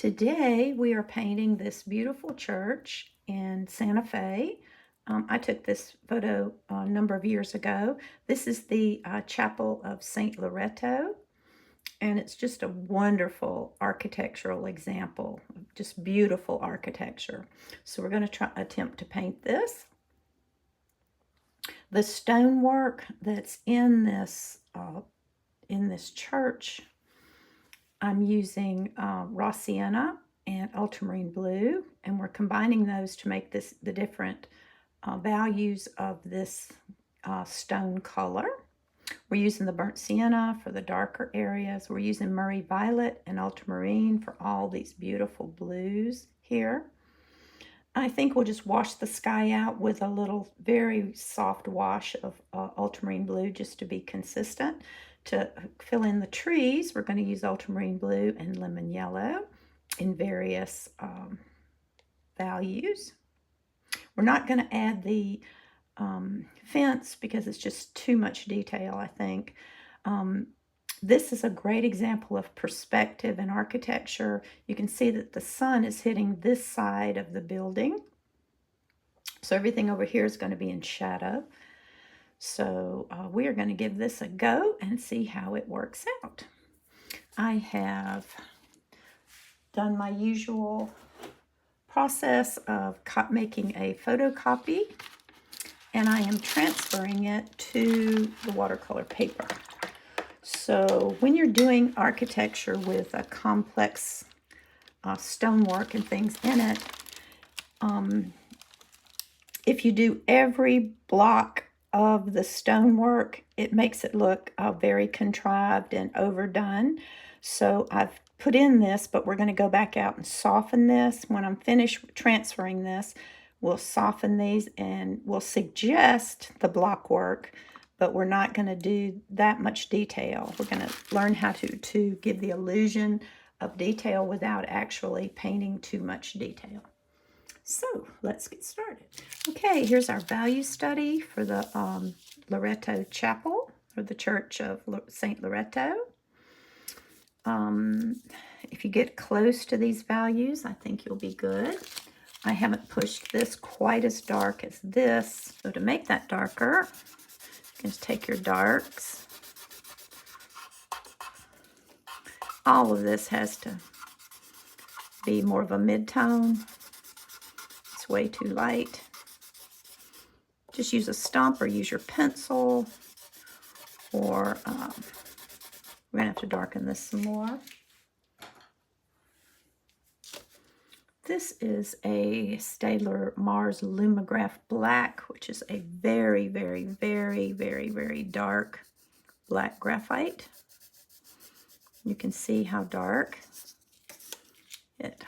Today we are painting this beautiful church in Santa Fe. I took this photo a number of years ago. This is the Chapel of St. Loretto, and it's just a wonderful architectural example of just beautiful architecture. So we're going to attempt to paint this. The stonework that's in this church, I'm using raw sienna and ultramarine blue, and we're combining those to make the different values of this stone color. We're using the burnt sienna for the darker areas. We're using Murray violet and ultramarine for all these beautiful blues here. I think we'll just wash the sky out with a little very soft wash of ultramarine blue just to be consistent. To fill in the trees, we're going to use ultramarine blue and lemon yellow in various values. We're not going to add the fence because it's just too much detail, I think. This is a great example of perspective in architecture. You can see that the sun is hitting this side of the building. So everything over here is going to be in shadow. So we are going to give this a go and see how it works out. I have done my usual process of making a photocopy, and I am transferring it to the watercolor paper. So when you're doing architecture with a complex stonework and things in it, if you do every block of the stonework, it makes it look very contrived and overdone. So I've put in this, but we're going to go back out and soften this. When I'm finished transferring this, we'll soften these and we'll suggest the block work, but we're not going to do that much detail. We're going to learn how to give the illusion of detail without actually painting too much detail. So let's get started. Okay, here's our value study for the Loretto Chapel, or the Church of St. Loretto. If you get close to these values, I think you'll be good. I haven't pushed this quite as dark as this, so to make that darker, you can just take your darks. All of this has to be more of a mid-tone. It's way too light. Just use a stump or use your pencil, or we're going to have to darken this some more. This is a Staedtler Mars Lumograph Black, which is a very, very, very, very, very dark black graphite. You can see how dark it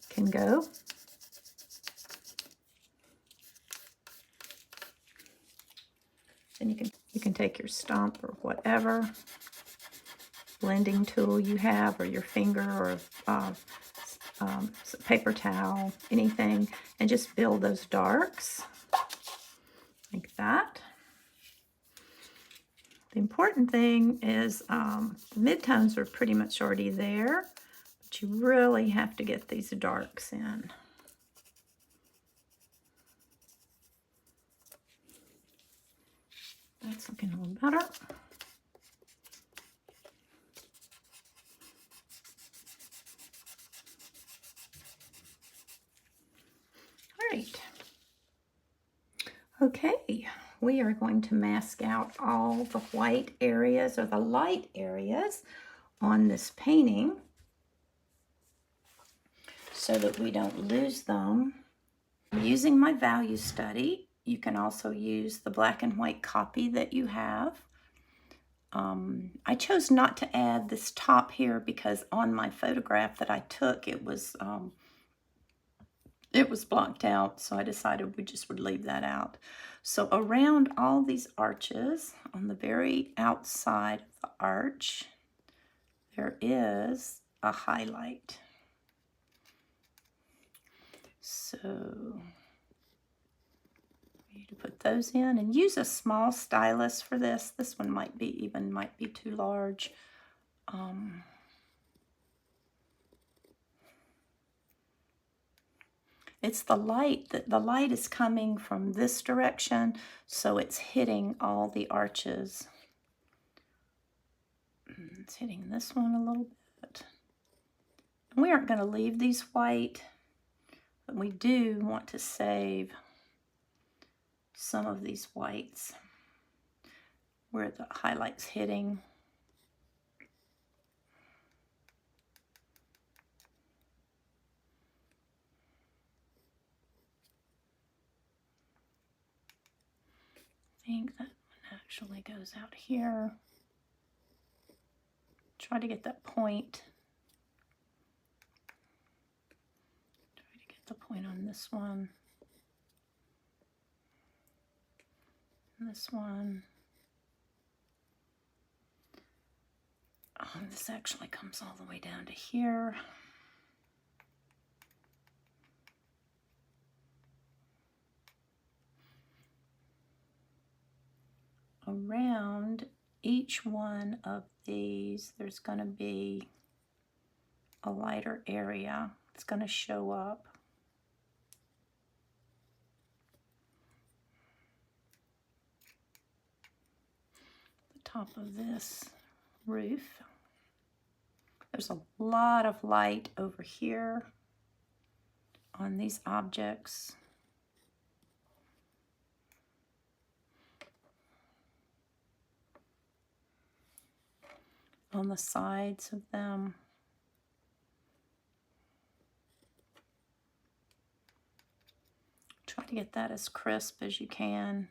can go. Then you can take your stump or whatever blending tool you have, or your finger, or paper towel, anything, and just build those darks like that. The important thing is the midtones are pretty much already there, but you really have to get these darks in. That's looking a little better. All right. Okay, we are going to mask out all the white areas, or the light areas, on this painting so that we don't lose them. I'm using my value study. You can also use the black and white copy that you have. I chose not to add this top here because on my photograph that I took, it was blocked out, so I decided we just would leave that out. So around all these arches, on the very outside of the arch, there is a highlight. So you to put those in, and use a small stylus for this. This one might be too large. It's the light, the light is coming from this direction, so it's hitting all the arches. It's hitting this one a little bit. We aren't going to leave these white, but we do want to save some of these whites where the highlight's hitting. I think that one actually goes out here. Try to get that point. Try to get the point on this one. And this one. This actually comes all the way down to here. Around each one of these, there's going to be a lighter area. It's going to show up. The top of this roof. There's a lot of light over here on these objects. On the sides of them. Try to get that as crisp as you can.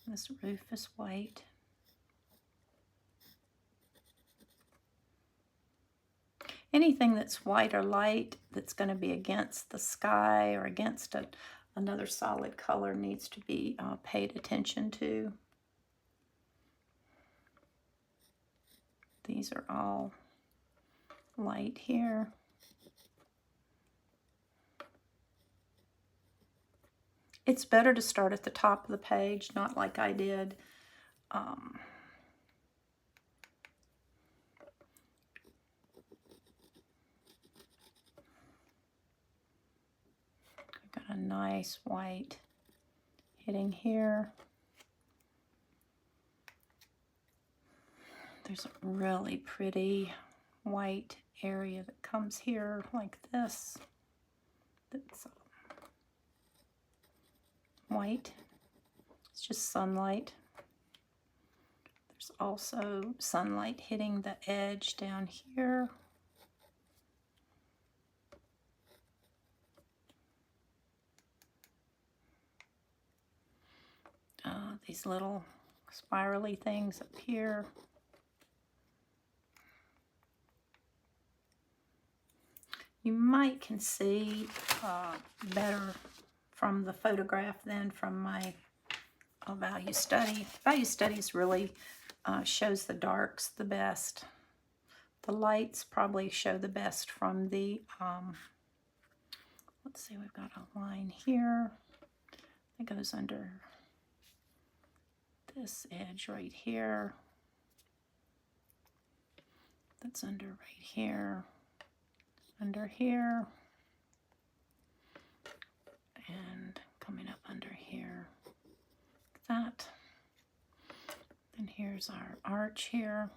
This roof is white. Anything that's white or light that's going to be against the sky or against another solid color needs to be paid attention to. These are all light here. It's better to start at the top of the page, not like I did. Got a nice white hitting here. There's a really pretty white area that comes here like this. That's white. It's just sunlight. There's also sunlight hitting the edge down here. These little spirally things up here. You might can see better from the photograph than from my value study. Value studies really shows the darks the best. The lights probably show the best from the, let's see, we've got a line here that goes under this edge right here. That's under right here, under here, and coming up under here, like that. Then here's our arch here.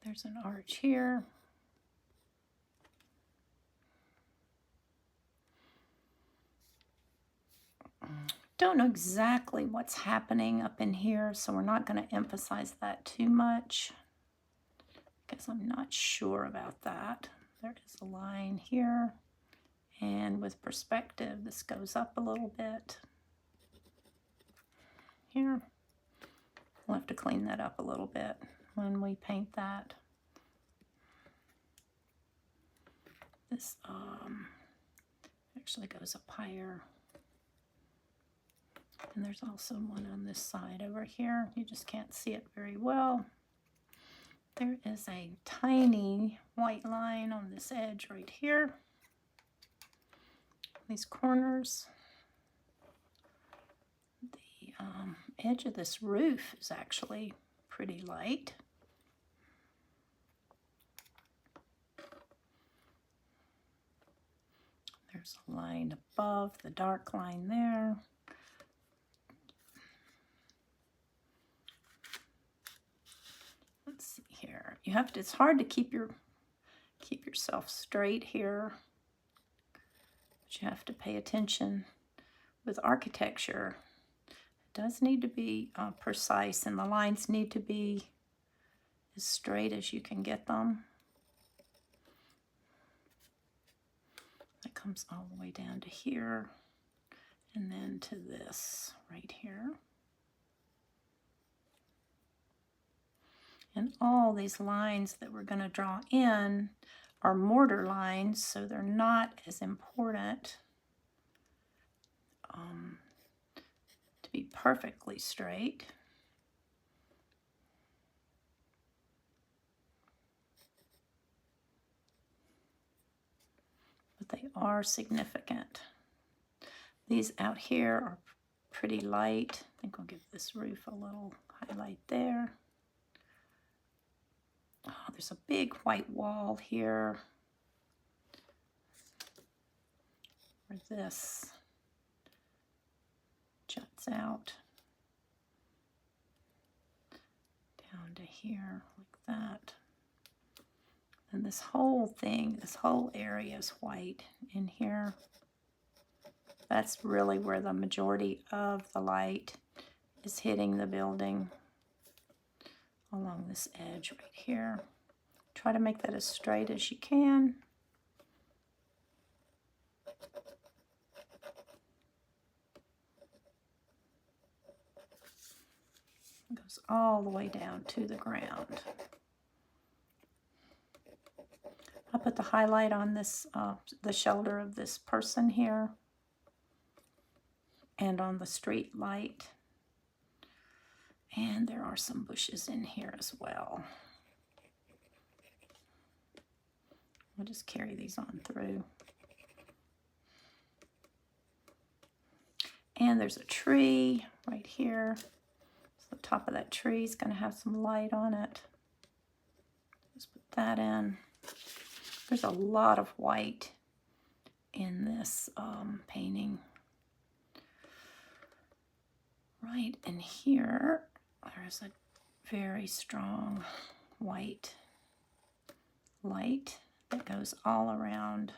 There's an arch here. Don't know exactly what's happening up in here, so we're not going to emphasize that too much because I'm not sure about that. There is a line here, and with perspective, this goes up a little bit here. We'll have to clean that up a little bit when we paint that. This actually goes up higher. And there's also one on this side over here. You just can't see it very well. There is a tiny white line on this edge right here. These corners. The edge of this roof is actually pretty light. There's a line above the dark line there. Let's see here. You have to, it's hard to keep yourself straight here. But you have to pay attention. With architecture, it does need to be precise, and the lines need to be as straight as you can get them. That comes all the way down to here, and then to this right here. And all these lines that we're going to draw in are mortar lines, so they're not as important to be perfectly straight. But they are significant. These out here are pretty light. I think I'll give this roof a little highlight there. Oh, there's a big white wall here. Where this juts out down to here like that. And this whole thing, this whole area is white in here. That's really where the majority of the light is hitting the building, along this edge right here. Try to make that as straight as you can. It goes all the way down to the ground. I put the highlight on this, the shoulder of this person here, and on the street light. And there are some bushes in here as well. I'll just carry these on through. And there's a tree right here. So the top of that tree is going to have some light on it. Just put that in. There's a lot of white in this painting. Right in here, there's a very strong white light that goes all around.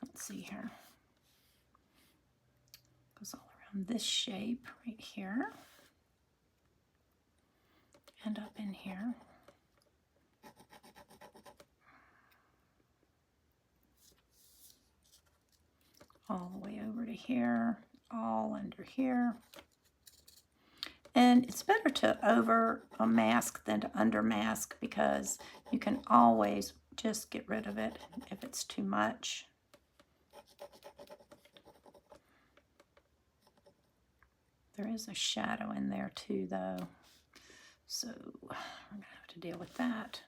Let's see here. Goes all around this shape right here and up in here. All the way over to here, all under here. And it's better to over mask than to under mask, because you can always just get rid of it if it's too much. There is a shadow in there too, though, so we're going to have to deal with that.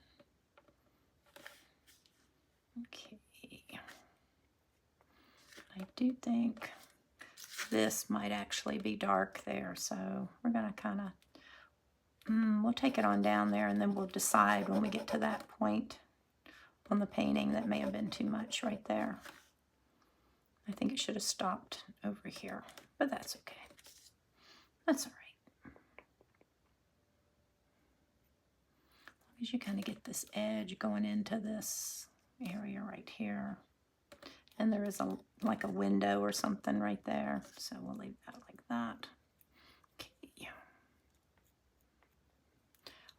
Okay. I do think this might actually be dark there, so we're going to kind of, we'll take it on down there, and then we'll decide when we get to that point on the painting that may have been too much right there. I think it should have stopped over here, but that's okay. That's all right. As long as you kind of get this edge going into this area right here. And there is like a window or something right there, so we'll leave that like that. Okay.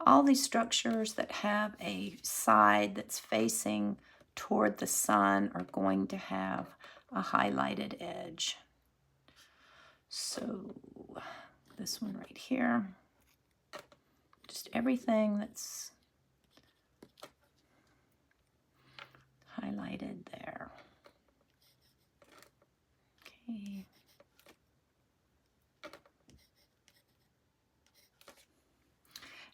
All these structures that have a side that's facing toward the sun are going to have a highlighted edge. So this one right here, just everything that's highlighted there. Okay.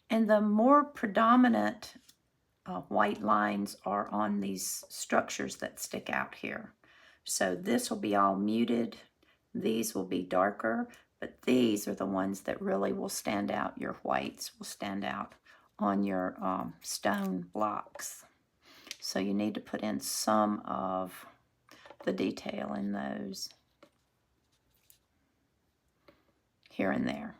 And the more predominant white lines are on these structures that stick out here. So this will be all muted. These will be darker, but these are the ones that really will stand out. Your whites will stand out on your stone blocks. So you need to put in some of the detail in those here and there.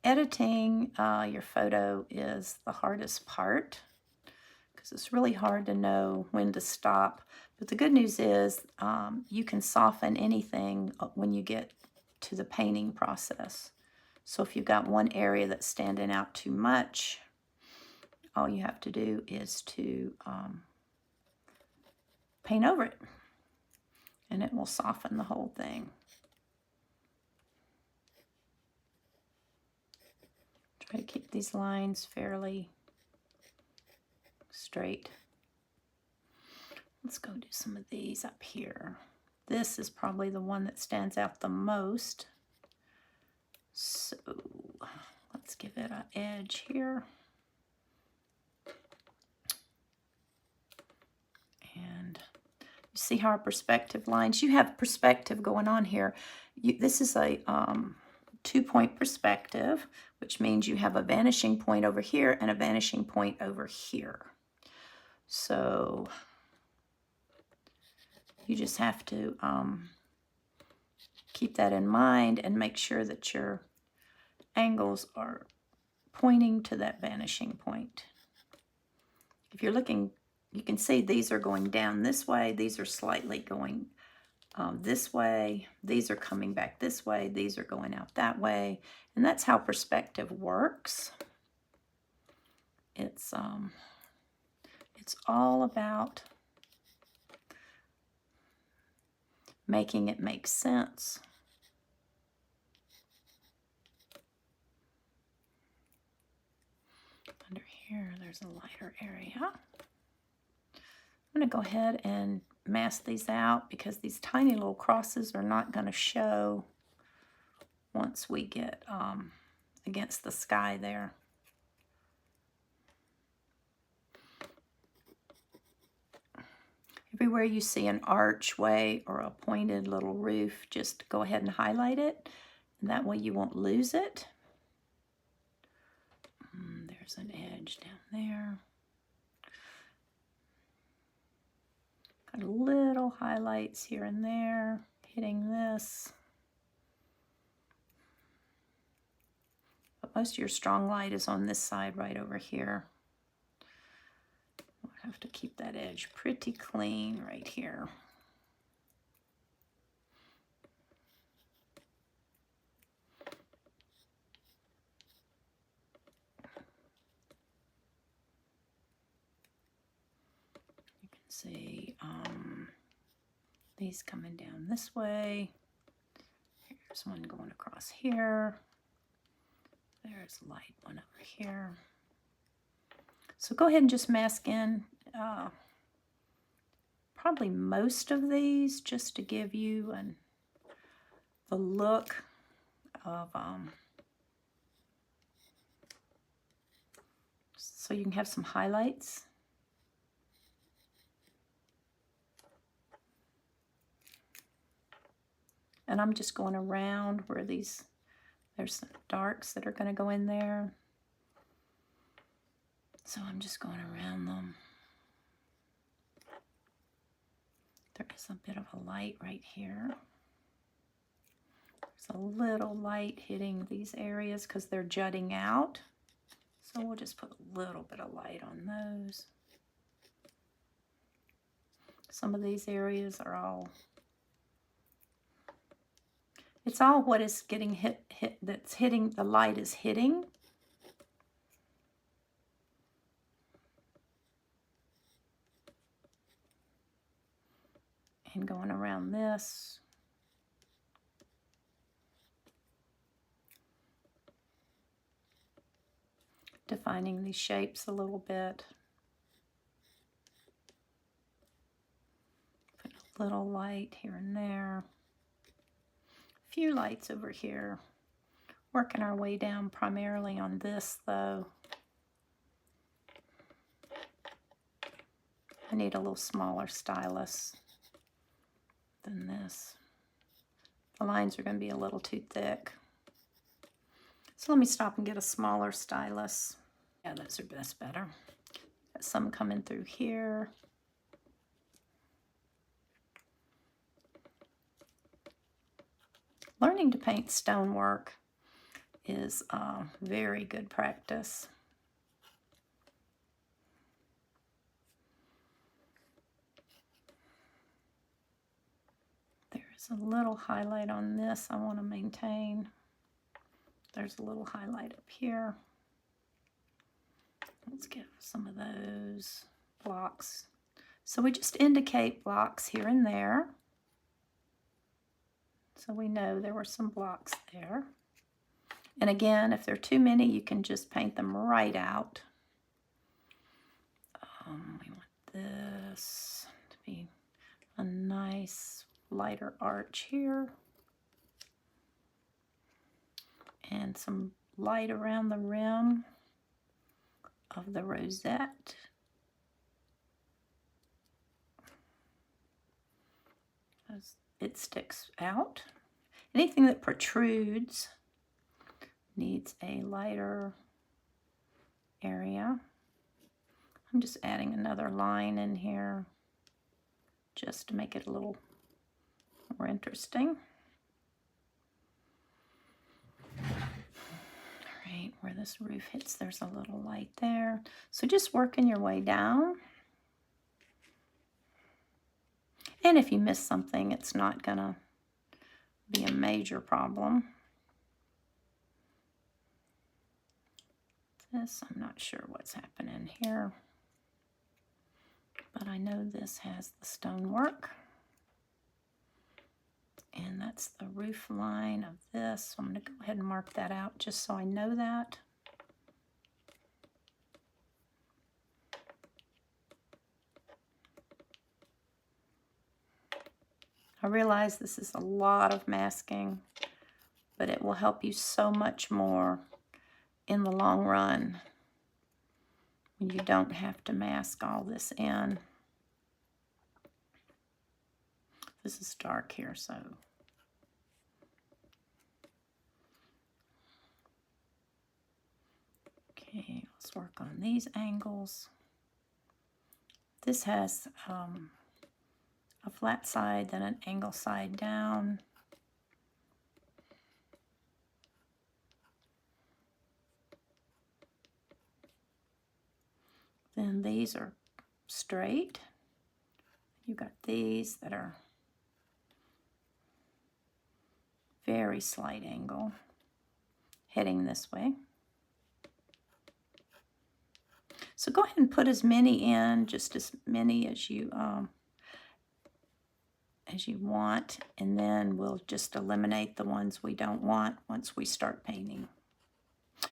Editing your photo is the hardest part because it's really hard to know when to stop. But the good news is you can soften anything when you get to the painting process. So if you've got one area that's standing out too much, all you have to do is to paint over it, and it will soften the whole thing. Try to keep these lines fairly straight. Let's go do some of these up here. This is probably the one that stands out the most. So let's give it an edge here. And you see how our perspective lines, you have perspective going on here. This is a 2-point perspective, which means you have a vanishing point over here and a vanishing point over here. So you just have to keep that in mind and make sure that your angles are pointing to that vanishing point. If you're looking, you can see these are going down this way, these are slightly going this way, these are coming back this way, these are going out that way, and that's how perspective works. It's all about making it make sense. Under here, there's a lighter area. I'm going to go ahead and mask these out because these tiny little crosses are not going to show once we get against the sky there. Everywhere you see an archway or a pointed little roof, just go ahead and highlight it, and that way you won't lose it. There's an edge down there. Got little highlights here and there, hitting this. But most of your strong light is on this side right over here. We'll have to keep that edge pretty clean right here. You can see these coming down this way. Here's one going across here. There's a light one over here. So go ahead and just mask in probably most of these just to give you the look of so you can have some highlights. And I'm just going around where there's some darks that are going to go in there. So I'm just going around them. There is a bit of a light right here. There's a little light hitting these areas because they're jutting out. So we'll just put a little bit of light on those. Some of these areas are all, it's all what is getting hit that's hitting, the light is hitting. And going around this. Defining these shapes a little bit. little light here and there. A few lights over here. Working our way down primarily on this though. I need a little smaller stylus than this. The lines are going to be a little too thick. So let me stop and get a smaller stylus. Yeah, that's better. Got some coming through here. Learning to paint stonework is very good practice. There's a little highlight on this I want to maintain. There's a little highlight up here. Let's get some of those blocks. So we just indicate blocks here and there. So we know there were some blocks there. And again, if there are too many, you can just paint them right out. We want this to be a nice lighter arch here. And some light around the rim of the rosette. As it sticks out. Anything that protrudes needs a lighter area. I'm just adding another line in here just to make it a little more interesting. All right, where this roof hits, there's a little light there. So just working your way down. And if you miss something, it's not gonna be a major problem. This, I'm not sure what's happening here, but I know this has the stonework. And that's the roof line of this. So I'm gonna go ahead and mark that out just so I know that. I realize this is a lot of masking, but it will help you so much more in the long run when you don't have to mask all this in. This is dark here, so. Okay, let's work on these angles. This has a flat side, then an angle side down. Then these are straight. You got these that are very slight angle, heading this way. So go ahead and put as many in, just as many as you want, and then we'll just eliminate the ones we don't want once we start painting.